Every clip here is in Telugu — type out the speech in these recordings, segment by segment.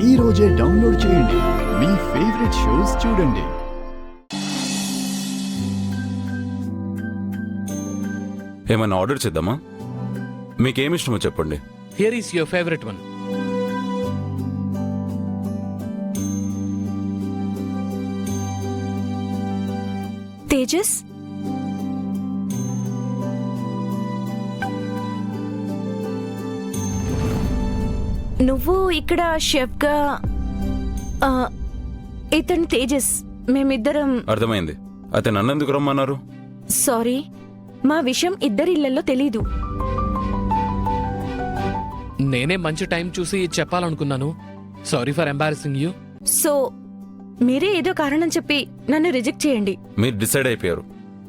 ఈ రోజే డౌన్లోడ్ చేయండి. మీ ఫేవరెట్ షోస్ చూడండి. ఏమైనా ఆర్డర్ చేద్దామా? మీకేమిష్టమో చెప్పండి. Here is your favourite one. Tejas, నువ్వు ఇక్కడ షెఫ్గా, ఇతను తేజస్, మేమిద్దరం. అర్థమైంది. అయితే నన్నెందుకు రమ్మన్నారు? సారీ, మా విషయం ఇద్దరి ఇళ్లలో తెలీదు. నేనే మంచి టైం చూసి చెప్పాలనుకున్నాను. Sorry for embarrassing you. So మీరే ఏదో కారణం చెప్పి నన్ను రిజెక్ట్ చేయండి. మీరు డిసైడ్ అయిపోయారు,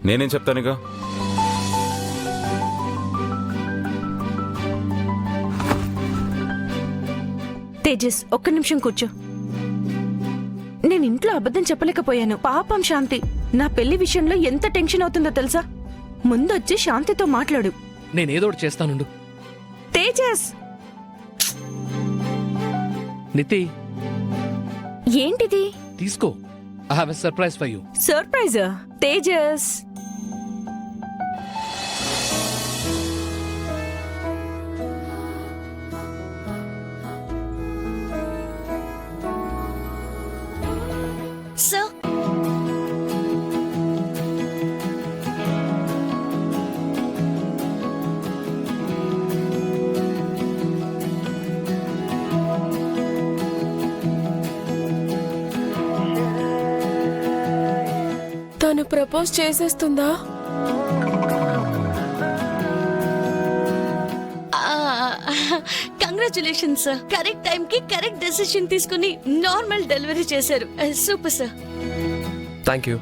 నేనేం చెప్తానుగా. తేజస్, ఒక్క నిమిషం కూర్చో. నేను ఇంట్లో అబద్ధం చెప్పలేకపోయాను. పాపం శాంతి నా పెళ్లి విషయంలో ఎంత టెన్షన్ అవుతుందో తెలుసా? ముందొచ్చి శాంతితో మాట్లాడు. నేనేదోటి చేస్తానుండు. తేజస్! నితి, ఏంటిది? తీసుకో. I have a surprise for you. సర్ప్రైజా? తేజస్, Sir. తను ప్రపోజ్ చేసేస్తుందా? Congratulations sir. కరెక్ట్ టైం కి కరెక్ట్ డెసిషన్ తీసుకుని నార్మల్ డెలివరీ చేశారు. Super sir. Thank you.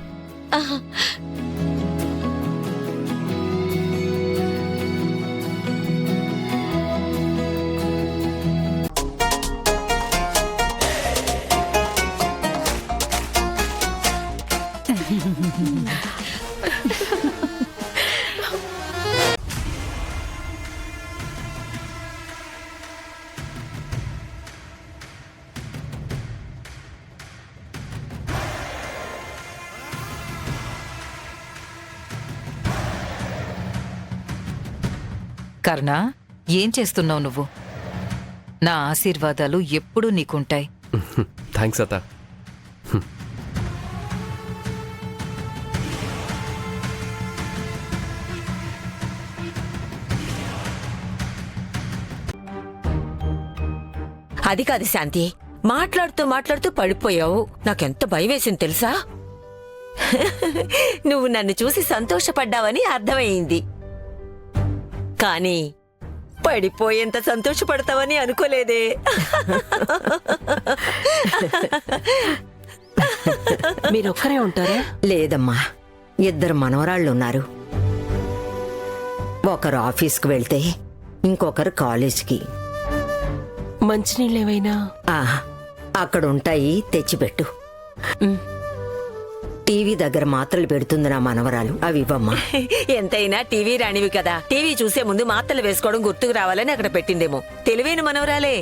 Karna, ఏం చేస్తున్నావు నువ్వు? నా ఆశీర్వాదాలు ఎప్పుడూ నీకుంటాయి. థ్యాంక్స్ అత్త. అది కాదు శాంతి, మాట్లాడుతూ మాట్లాడుతూ పడిపోయావు. నాకెంత భయం వేసింది తెలుసా? నువ్వు నన్ను చూసి సంతోషపడ్డావని అర్థమైంది, కానీ పడిపోయేంత సంతోషపడతావని అనుకోలేదే. మీరొక్కరే ఉంటారా? లేదమ్మా, ఇద్దరు మనవరాళ్లున్నారు. ఒకరు ఆఫీస్కి వెళ్తే ఇంకొకరు కాలేజ్కి. మంచినీళ్ళేవైనా? అక్కడుంటాయి, తెచ్చిపెట్టు. టీవీ దగ్గర మాత్రలు పెడుతుంది నా మనవరాలు, అవి ఇవ్వమ్మా. ఎంతైనా టీవీ రానివి కదా, టీవీ చూసే ముందు మాత్రలు వేసుకోవడం గుర్తుకు రావాలని అక్కడ పెట్టిందేమో. తెలివైన మనవరాలే.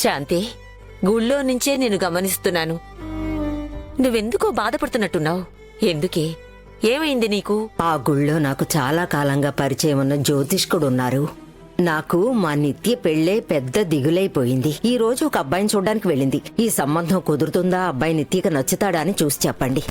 శాంతి, గుళ్ళో నుంచే నేను గమనిస్తున్నాను. నువ్వెందుకో బాధపడుతున్నట్టున్నావు. ఎందుకే? ఏమైంది నీకు? ఆ గుళ్ళో నాకు చాలా కాలంగా పరిచయం ఉన్న జ్యోతిష్కుడున్నారు. నాకు మా నిత్య పెళ్లే పెద్ద దిగులైపోయింది. ఈ రోజు ఒక అబ్బాయిని చూడ్డానికి వెళ్ళింది. ఈ సంబంధం కుదురుతుందా, అబ్బాయి నిత్యకి నచ్చుతాడా అని చూసి చెప్పండి.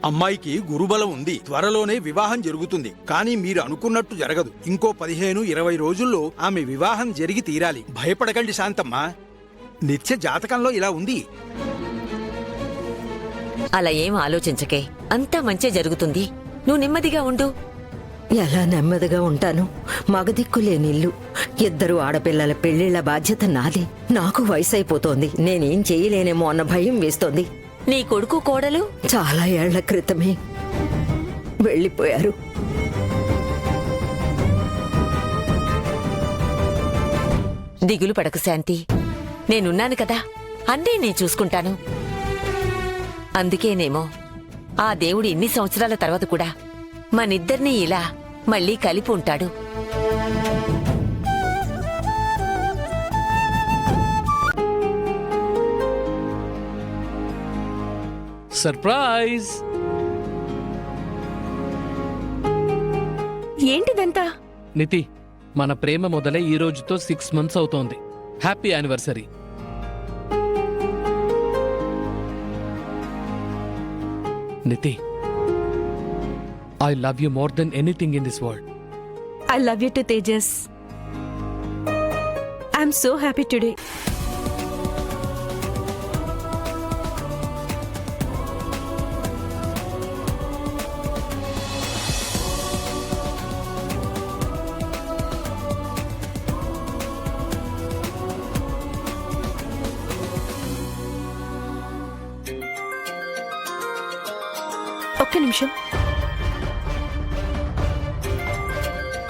అమ్మాయికి గురుబలం ఉంది, త్వరలోనే వివాహం జరుగుతుంది. కానీ మీరు అనుకున్నట్టు జరగదు. ఇంకో 15-20 రోజుల్లో ఆమె వివాహం జరిగి తీరాలి. భయపడకండి శాంతమ్మ, నిత్య జాతకంలో ఇలా ఉంది. అలా ఏం ఆలోచించకే, అంతా మంచే జరుగుతుంది. నువ్వు నెమ్మదిగా ఉండు. ఎలా నెమ్మదిగా ఉంటాను? మగదిక్కులేనిల్లు, ఇద్దరు ఆడపిల్లల పెళ్లిళ్ల బాధ్యత నాది. నాకు వయసైపోతోంది, నేనేం చెయ్యలేనేమో అన్న భయం వేస్తోంది. నీ కొడుకు కోడలు చాలా ఏళ్ల క్రితమే వెళ్ళిపోయారు. దిగులు పడకు శాంతి, నేనున్నాను కదా, అన్నీ నేను చూసుకుంటాను. అందుకేనేమో ఆ దేవుడు ఇన్ని సంవత్సరాల తర్వాత కూడా మనిద్దరినీ ఇలా మళ్ళీ కలిపి ఉంటాడు. సర్ప్రైజ్! ఏంటిదంతా? నితి, మన ప్రేమ మొదలై ఈ రోజుతో 6 months అవుతోంది. Happy anniversary. NITI, I love you more than anything in this world. I love you to Tejas. I'm so happy today. ఒక్క నిమిషం.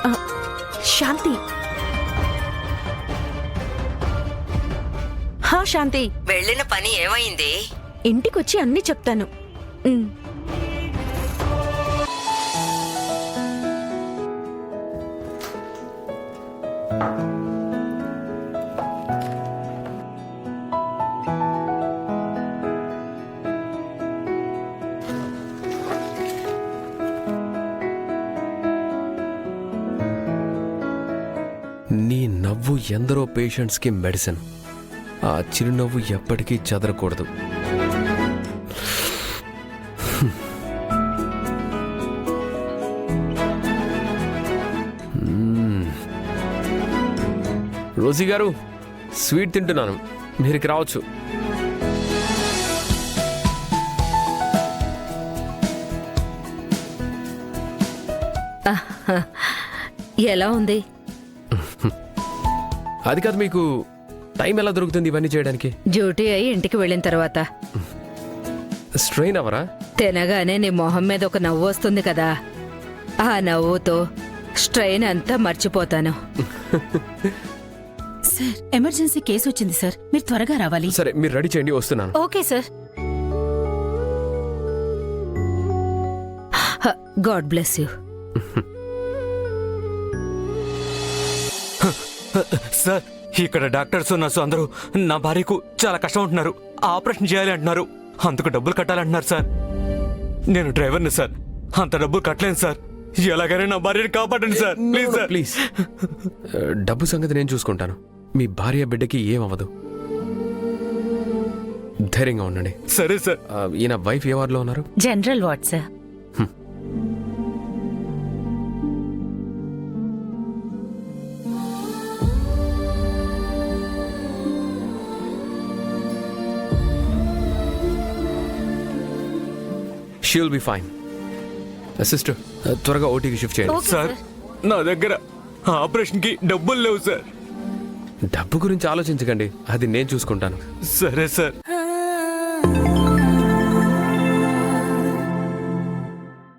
ఆ, శాంతి. హా శాంతి, వెళ్ళిన పని ఏమైంది? ఇంటికొచ్చి అన్నీ చెప్తాను. ఉమ్. నీ నవ్వు ఎందరో పేషెంట్స్కి మెడిసిన్. ఆ చిరునవ్వు ఎప్పటికీ చెదరకూడదు. రోజీ గారు, స్వీట్ తింటున్నాను, మీరికి రావచ్చు. ఎలా ఉంది? అది కాదు, మీకు టైం ఎలా దొరుకుతుంది ఇవన్నీ చేయడానికి? డ్యూటీ అయి ఇంటికి వెళ్ళిన తర్వాత స్ట్రెయిన్ అవరా? తినగానే నీ మొహం మీద ఒక నవ్వు వస్తుంది కదా, ఆ నవ్వుతో స్ట్రెయిన్ అంతా మర్చిపోతాను. సార్, ఎమర్జెన్సీ కేసు వచ్చింది సార్, మీరు త్వరగా రావాలి. సరే, మీరు రెడీ చేయండి, వస్తున్నాను. Okay sir. God bless you. Sir, ఇక్కడ డాక్టర్స్ నర్సు అందరూ నా భార్యకు చాలా కష్టం అంటున్నారు. ఆపరేషన్ చేయాలి అంటున్నారు. అందుకు డబ్బులు కట్టాలంటున్నారు సార్. నేను డ్రైవర్ని సార్, అంత డబ్బులు కట్టలేను సార్. ఎలాగైనా నా భార్యని కాపాడండి సార్, ప్లీజ్ సార్. ప్లీజ్, డబ్బు సంగతి నేను చూసుకుంటాను. మీ భార్య బిడ్డకి ఏం అవ్వదు. ధైర్యంగా ఉండండి. సరే సార్. ఈయన వైఫ్ ఏ వార్డులో ఉన్నారు? General ward sir. She'll be fine. Sister, త్వరగా ఓటీకి షిఫ్ట్ చేయండి. సార్, నా దగ్గర ఆపరేషన్కి డబ్బులు లేవు సార్. డబ్బు గురించి ఆలోచించకండి, అది నేను చూసుకుంటాను. సరే సార్.